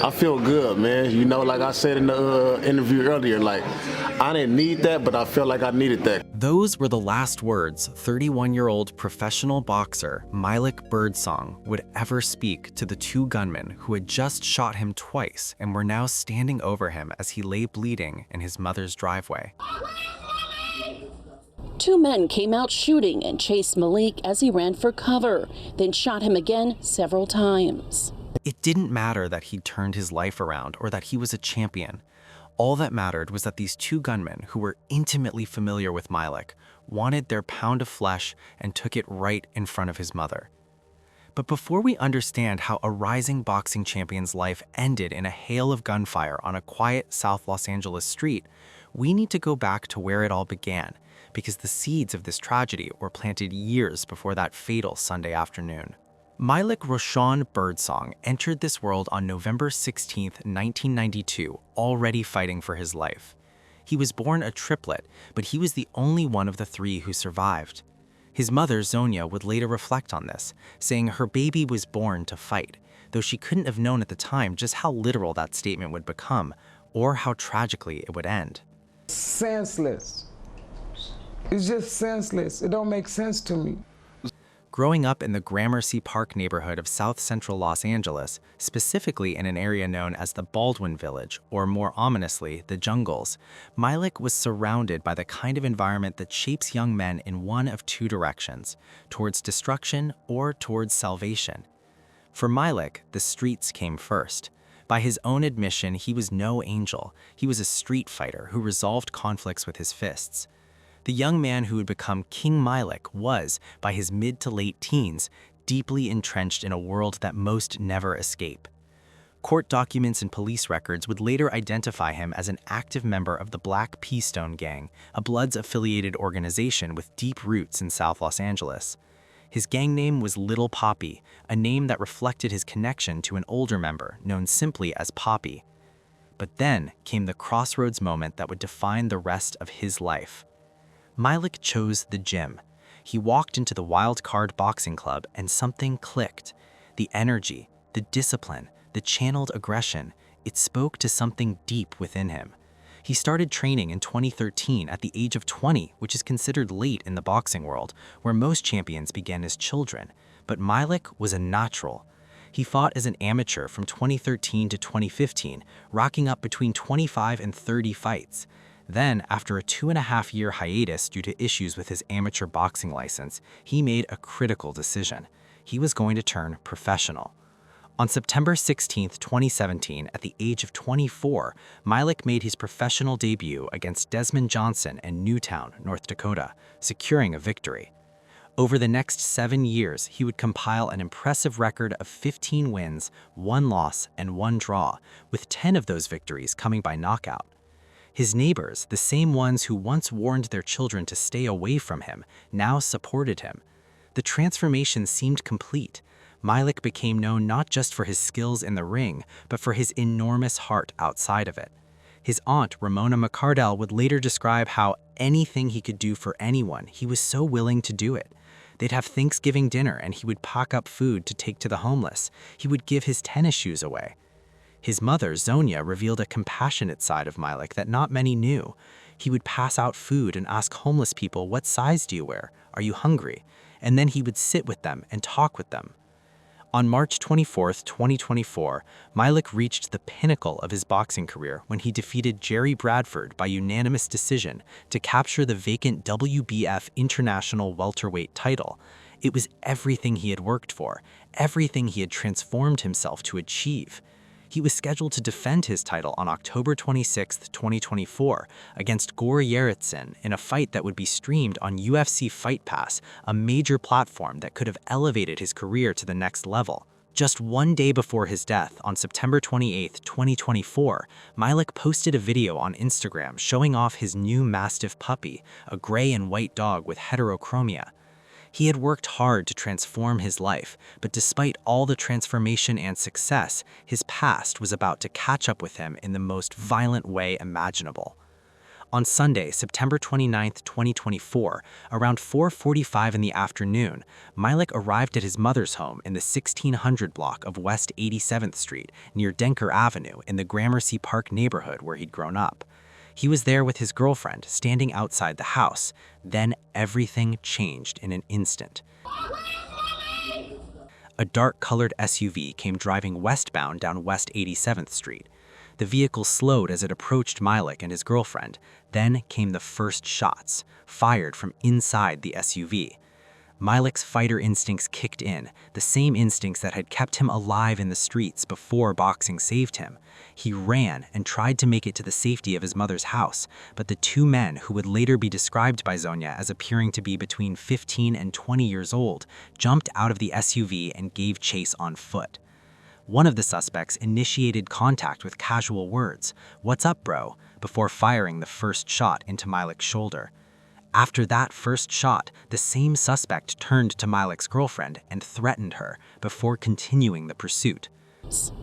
I feel good, man. You know, like I said in the interview earlier, like I didn't need that, but I felt like I needed that. Those were the last words 31-year-old professional boxer Malik Birdsong would ever speak to the two gunmen who had just shot him twice and were now standing over him as he lay bleeding in his mother's driveway. Two men came out shooting and chased Malik as he ran for cover, then shot him again several times. It didn't matter that he'd turned his life around or that he was a champion. All that mattered was that these two gunmen, who were intimately familiar with Malik, wanted their pound of flesh and took it right in front of his mother. But before we understand how a rising boxing champion's life ended in a hail of gunfire on a quiet South Los Angeles street, we need to go back to where it all began, because the seeds of this tragedy were planted years before that fatal Sunday afternoon. Malik Roshan Birdsong entered this world on November 16, 1992, already fighting for his life. He was born a triplet, but he was the only one of the three who survived. His mother, Zonia, would later reflect on this, saying her baby was born to fight, though she couldn't have known at the time just how literal that statement would become, or how tragically it would end. Senseless. It's just senseless. It don't make sense to me. Growing up in the Gramercy Park neighborhood of South Central Los Angeles, specifically in an area known as the Baldwin Village, or more ominously, the Jungles, Malik was surrounded by the kind of environment that shapes young men in one of two directions, towards destruction or towards salvation. For Malik, the streets came first. By his own admission, he was no angel. He was a street fighter who resolved conflicts with his fists. The young man who would become King Malik was, by his mid to late teens, deeply entrenched in a world that most never escape. Court documents and police records would later identify him as an active member of the Black Peastone Gang, a Bloods-affiliated organization with deep roots in South Los Angeles. His gang name was Little Poppy, a name that reflected his connection to an older member known simply as Poppy. But then came the crossroads moment that would define the rest of his life. Malik chose the gym. He walked into the Wild Card Boxing Club and something clicked. The energy, the discipline, the channeled aggression, it spoke to something deep within him. He started training in 2013 at the age of 20, which is considered late in the boxing world, where most champions began as children. But Malik was a natural. He fought as an amateur from 2013 to 2015, racking up between 25 and 30 fights. Then, after a 2.5-year hiatus due to issues with his amateur boxing license, he made a critical decision. He was going to turn professional. On September 16, 2017, at the age of 24, Malik made his professional debut against Desmond Johnson in Newtown, North Dakota, securing a victory. Over the next 7 years, he would compile an impressive record of 15 wins, 1 loss, and 1 draw, with 10 of those victories coming by knockout. His neighbors, the same ones who once warned their children to stay away from him, now supported him. The transformation seemed complete. Malik became known not just for his skills in the ring, but for his enormous heart outside of it. His aunt, Ramona McCardell, would later describe how anything he could do for anyone, he was so willing to do it. They'd have Thanksgiving dinner and he would pack up food to take to the homeless. He would give his tennis shoes away. His mother, Zonia, revealed a compassionate side of Malik that not many knew. He would pass out food and ask homeless people, "What size do you wear? Are you hungry?" And then he would sit with them and talk with them. On March 24, 2024, Malik reached the pinnacle of his boxing career when he defeated Jerry Bradford by unanimous decision to capture the vacant WBF International Welterweight title. It was everything he had worked for, everything he had transformed himself to achieve. He was scheduled to defend his title on October 26, 2024, against Gore Yeritsin in a fight that would be streamed on UFC Fight Pass, a major platform that could have elevated his career to the next level. Just 1 day before his death, on September 28, 2024, Malik posted a video on Instagram showing off his new Mastiff puppy, a gray and white dog with heterochromia. He had worked hard to transform his life, but despite all the transformation and success, his past was about to catch up with him in the most violent way imaginable. On Sunday, September 29, 2024, around 4:45 in the afternoon, Malik arrived at his mother's home in the 1600 block of West 87th Street near Denker Avenue in the Gramercy Park neighborhood where he'd grown up. He was there with his girlfriend, standing outside the house. Then everything changed in an instant. A dark-colored SUV came driving westbound down West 87th Street. The vehicle slowed as it approached Malik and his girlfriend. Then came the first shots, fired from inside the SUV. Malik's fighter instincts kicked in, the same instincts that had kept him alive in the streets before boxing saved him. He ran and tried to make it to the safety of his mother's house, but the two men, who would later be described by Zonia as appearing to be between 15 and 20 years old, jumped out of the SUV and gave chase on foot. One of the suspects initiated contact with casual words, "What's up, bro?" before firing the first shot into Malik's shoulder. After that first shot, the same suspect turned to Malik's girlfriend and threatened her before continuing the pursuit.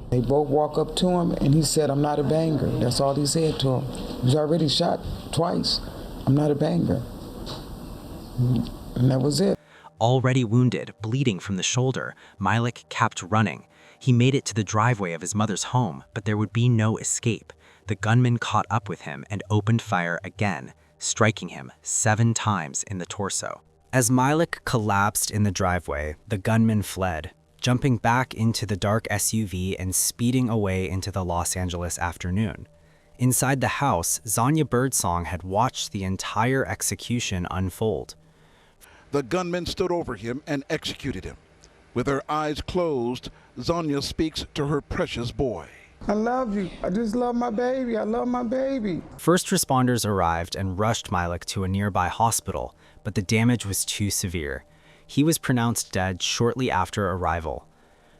They both walk up to him and he said, "I'm not a banger." That's all he said to him. He was already shot twice. "I'm not a banger." And that was it. Already wounded, bleeding from the shoulder, Malik kept running. He made it to the driveway of his mother's home, but there would be no escape. The gunman caught up with him and opened fire again, striking him 7 times in the torso. As Malik collapsed in the driveway, the gunman fled, jumping back into the dark SUV and speeding away into the Los Angeles afternoon. Inside the house, Zonia Birdsong had watched the entire execution unfold. The gunman stood over him and executed him. With her eyes closed, Zonia speaks to her precious boy. "I love you. I just love my baby. I love my baby." First responders arrived and rushed Malik to a nearby hospital, but the damage was too severe. He was pronounced dead shortly after arrival.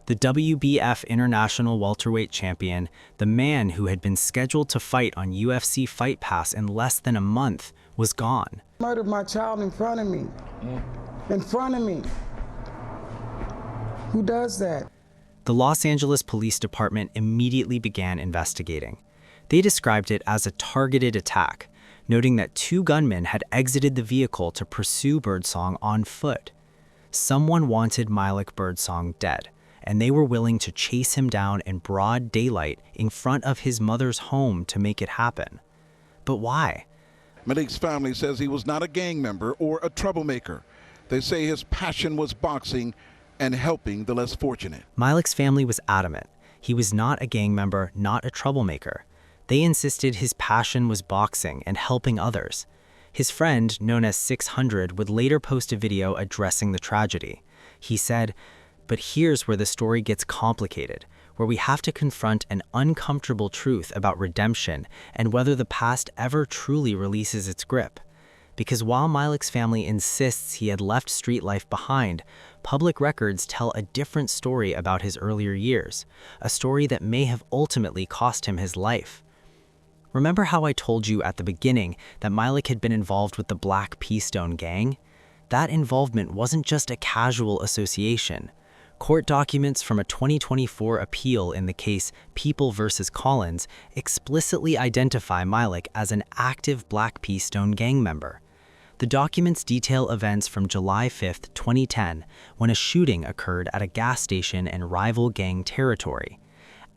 The WBF International Welterweight Champion, the man who had been scheduled to fight on UFC Fight Pass in less than a month, was gone. Murdered my child in front of me. In front of me. Who does that? The Los Angeles Police Department immediately began investigating. They described it as a targeted attack, noting that 2 gunmen had exited the vehicle to pursue Birdsong on foot. Someone wanted Malik Birdsong dead, and they were willing to chase him down in broad daylight in front of his mother's home to make it happen. But why? Malik's family says he was not a gang member or a troublemaker. They say his passion was boxing and helping the less fortunate. Malik's family was adamant. He was not a gang member, not a troublemaker. They insisted his passion was boxing and helping others. His friend, known as 600, would later post a video addressing the tragedy. He said, "But here's where the story gets complicated, where we have to confront an uncomfortable truth about redemption and whether the past ever truly releases its grip. Because while Malik's family insists he had left street life behind, public records tell a different story about his earlier years, a story that may have ultimately cost him his life." Remember how I told you at the beginning that Malik had been involved with the Black Keystone Gang? That involvement wasn't just a casual association. Court documents from a 2024 appeal in the case People v. Collins explicitly identify Malik as an active Black Keystone Gang member. The documents detail events from July 5, 2010, when a shooting occurred at a gas station in rival gang territory.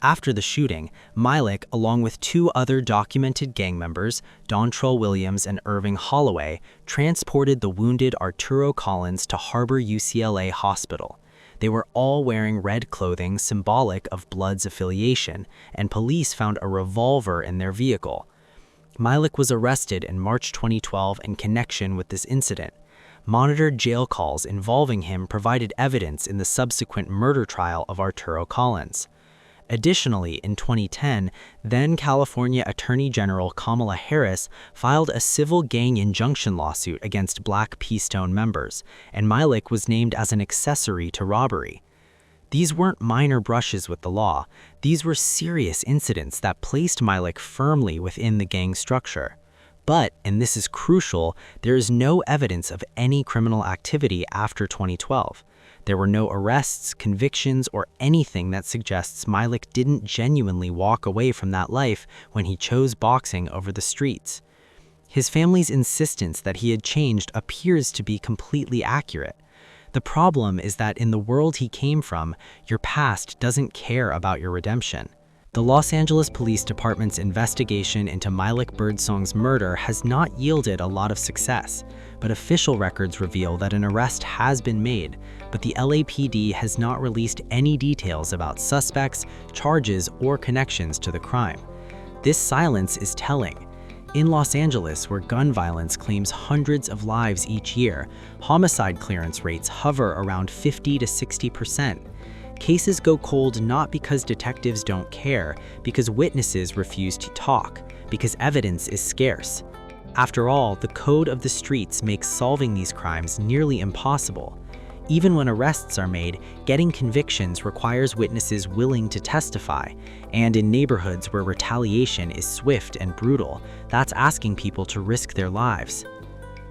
After the shooting, Malik, along with 2 other documented gang members, Dontrell Williams and Irving Holloway, transported the wounded Arturo Collins to Harbor UCLA Hospital. They were all wearing red clothing symbolic of Blood's affiliation, and police found a revolver in their vehicle. Malik was arrested in March 2012 in connection with this incident. Monitored jail calls involving him provided evidence in the subsequent murder trial of Arturo Collins. Additionally, in 2010, then California Attorney General Kamala Harris filed a civil gang injunction lawsuit against Black Keystone members, and Malik was named as an accessory to robbery. These weren't minor brushes with the law. These were serious incidents that placed Malik firmly within the gang structure. But, and this is crucial, there is no evidence of any criminal activity after 2012. There were no arrests, convictions, or anything that suggests Malik didn't genuinely walk away from that life when he chose boxing over the streets. His family's insistence that he had changed appears to be completely accurate. The problem is that in the world he came from, your past doesn't care about your redemption. The Los Angeles Police Department's investigation into Malik Birdsong's murder has not yielded a lot of success, but official records reveal that an arrest has been made, but the LAPD has not released any details about suspects, charges, or connections to the crime. This silence is telling. In Los Angeles, where gun violence claims hundreds of lives each year, homicide clearance rates hover around 50 to 60%. Cases go cold not because detectives don't care, because witnesses refuse to talk, because evidence is scarce. After all, the code of the streets makes solving these crimes nearly impossible. Even when arrests are made, getting convictions requires witnesses willing to testify, and in neighborhoods where retaliation is swift and brutal, that's asking people to risk their lives.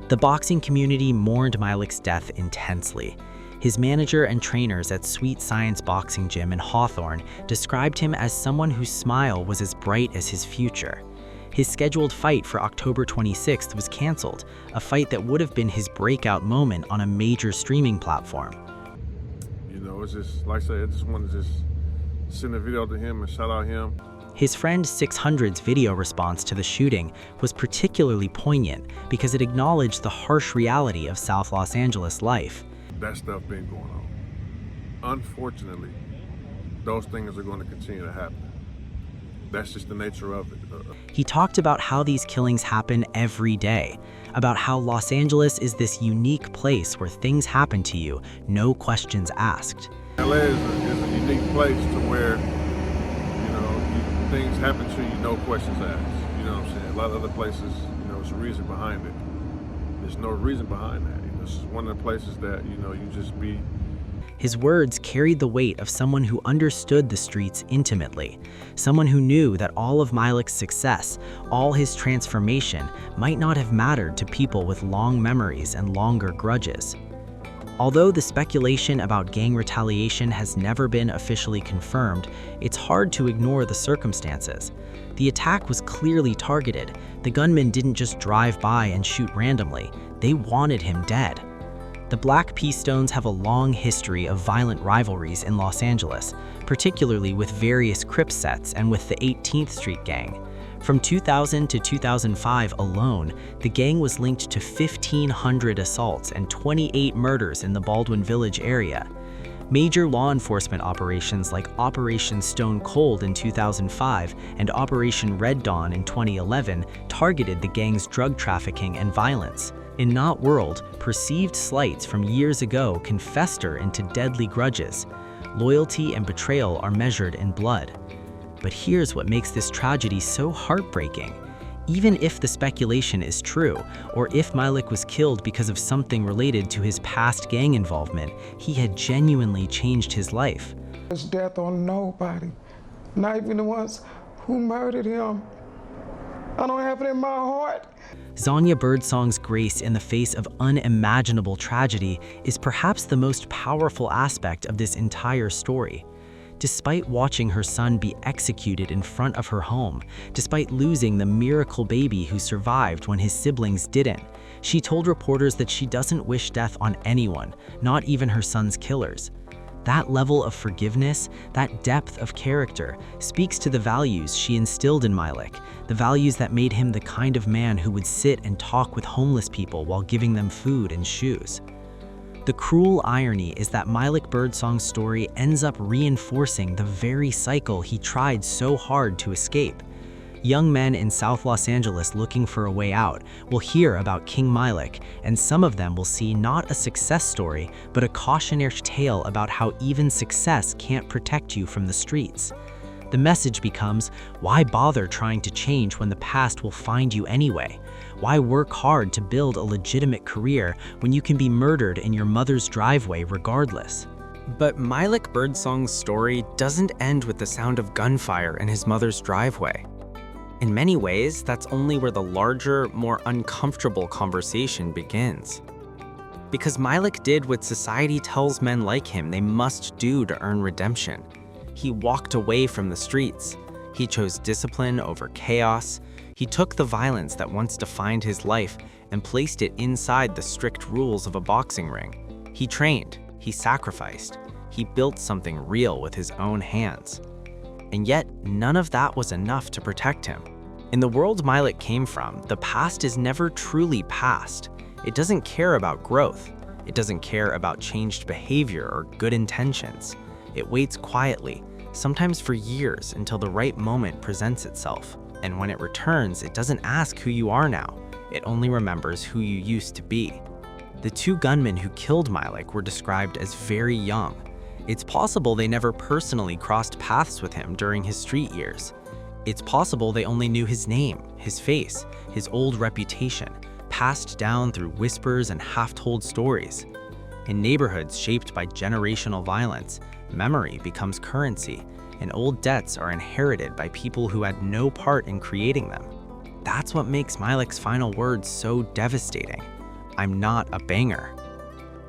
The boxing community mourned Malik's death intensely. His manager and trainers at Sweet Science Boxing Gym in Hawthorne described him as someone whose smile was as bright as his future. His scheduled fight for October 26th was canceled, a fight that would have been his breakout moment on a major streaming platform. You know, it's just, like I said, I just wanted to just send a video to him and shout out him. His friend 600's video response to the shooting was particularly poignant because it acknowledged the harsh reality of South Los Angeles life. That stuff been going on. Unfortunately, those things are going to continue to happen. That's just the nature of it. He talked about how these killings happen every day, about how Los Angeles is this unique place where things happen to you, no questions asked. LA is a unique place to where, things happen to you, no questions asked. You know what I'm saying? A lot of other places, there's a reason behind it. There's no reason behind that. This is one of the places that, you just be. His words carried the weight of someone who understood the streets intimately, someone who knew that all of Malik's success, all his transformation, might not have mattered to people with long memories and longer grudges. Although the speculation about gang retaliation has never been officially confirmed, it's hard to ignore the circumstances. The attack was clearly targeted. The gunman didn't just drive by and shoot randomly. They wanted him dead. The Black P-Stones have a long history of violent rivalries in Los Angeles, particularly with various Crip sets and with the 18th Street Gang. From 2000 to 2005 alone, the gang was linked to 1,500 assaults and 28 murders in the Baldwin Village area. Major law enforcement operations like Operation Stone Cold in 2005 and Operation Red Dawn in 2011 targeted the gang's drug trafficking and violence. In Not World, perceived slights from years ago can fester into deadly grudges. Loyalty and betrayal are measured in blood. But here's what makes this tragedy so heartbreaking. Even if the speculation is true, or if Malik was killed because of something related to his past gang involvement, he had genuinely changed his life. There's death on nobody, not even the ones who murdered him. I don't have it in my heart. Zonya Birdsong's grace in the face of unimaginable tragedy is perhaps the most powerful aspect of this entire story. Despite watching her son be executed in front of her home, despite losing the miracle baby who survived when his siblings didn't, she told reporters that she doesn't wish death on anyone, not even her son's killers. That level of forgiveness, that depth of character, speaks to the values she instilled in Malik, the values that made him the kind of man who would sit and talk with homeless people while giving them food and shoes. The cruel irony is that Malik Birdsong's story ends up reinforcing the very cycle he tried so hard to escape. Young men in South Los Angeles looking for a way out will hear about King Malik, and some of them will see not a success story, but a cautionary tale about how even success can't protect you from the streets. The message becomes, why bother trying to change when the past will find you anyway? Why work hard to build a legitimate career when you can be murdered in your mother's driveway regardless? But Malik Birdsong's story doesn't end with the sound of gunfire in his mother's driveway. In many ways, that's only where the larger, more uncomfortable conversation begins. Because Malik did what society tells men like him they must do to earn redemption. He walked away from the streets. He chose discipline over chaos. He took the violence that once defined his life and placed it inside the strict rules of a boxing ring. He trained, he sacrificed, he built something real with his own hands. And yet, none of that was enough to protect him. In the world Malik came from, the past is never truly past. It doesn't care about growth. It doesn't care about changed behavior or good intentions. It waits quietly, sometimes for years, until the right moment presents itself. And when it returns, it doesn't ask who you are now. It only remembers who you used to be. The two gunmen who killed Malik were described as very young. It's possible they never personally crossed paths with him during his street years. It's possible they only knew his name, his face, his old reputation, passed down through whispers and half-told stories. In neighborhoods shaped by generational violence, memory becomes currency, and old debts are inherited by people who had no part in creating them. That's what makes Malik's final words so devastating. "I'm not a banger."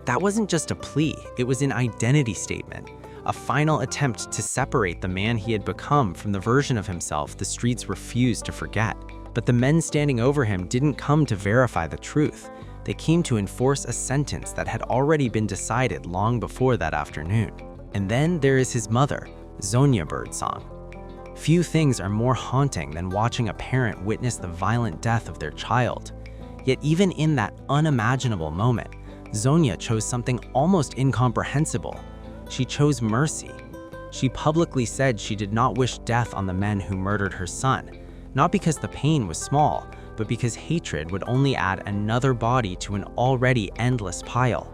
That wasn't just a plea, it was an identity statement, a final attempt to separate the man he had become from the version of himself the streets refused to forget. But the men standing over him didn't come to verify the truth. They came to enforce a sentence that had already been decided long before that afternoon. And then there is his mother, Zonia Birdsong. Few things are more haunting than watching a parent witness the violent death of their child. Yet even in that unimaginable moment, Zonia chose something almost incomprehensible. She chose mercy. She publicly said she did not wish death on the men who murdered her son, not because the pain was small, but because hatred would only add another body to an already endless pile.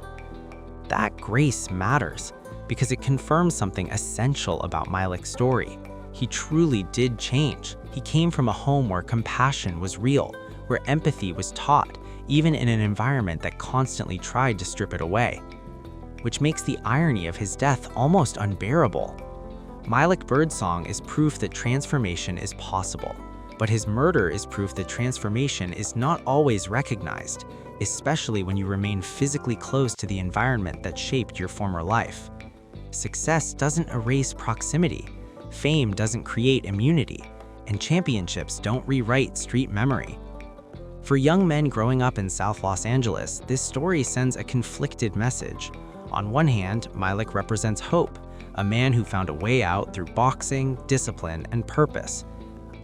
That grace matters, because it confirms something essential about Malik's story. He truly did change. He came from a home where compassion was real, where empathy was taught, even in an environment that constantly tried to strip it away. Which makes the irony of his death almost unbearable. Malik Birdsong is proof that transformation is possible, but his murder is proof that transformation is not always recognized, especially when you remain physically close to the environment that shaped your former life. Success doesn't erase proximity, fame doesn't create immunity, and championships don't rewrite street memory. For young men growing up in South Los Angeles, this story sends a conflicted message. On one hand, Malik represents hope, a man who found a way out through boxing, discipline, and purpose.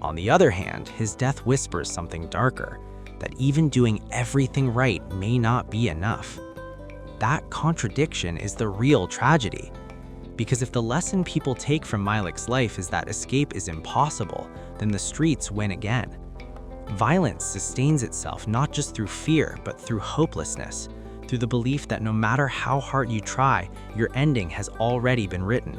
On the other hand, his death whispers something darker, that even doing everything right may not be enough. That contradiction is the real tragedy. Because if the lesson people take from Malik's life is that escape is impossible, then the streets win again. Violence sustains itself not just through fear, but through hopelessness, through the belief that no matter how hard you try, your ending has already been written.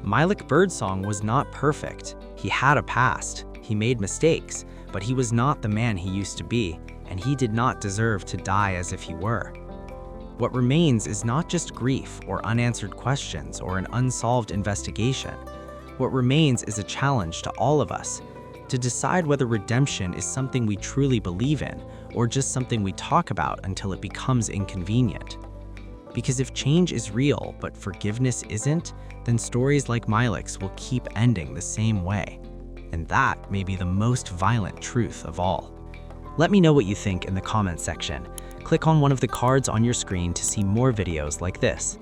Malik Birdsong was not perfect. He had a past, he made mistakes, but he was not the man he used to be, and he did not deserve to die as if he were. What remains is not just grief or unanswered questions or an unsolved investigation. What remains is a challenge to all of us, to decide whether redemption is something we truly believe in or just something we talk about until it becomes inconvenient. Because if change is real but forgiveness isn't, then stories like Malik's will keep ending the same way. And that may be the most violent truth of all. Let me know what you think in the comments section. Click on one of the cards on your screen to see more videos like this.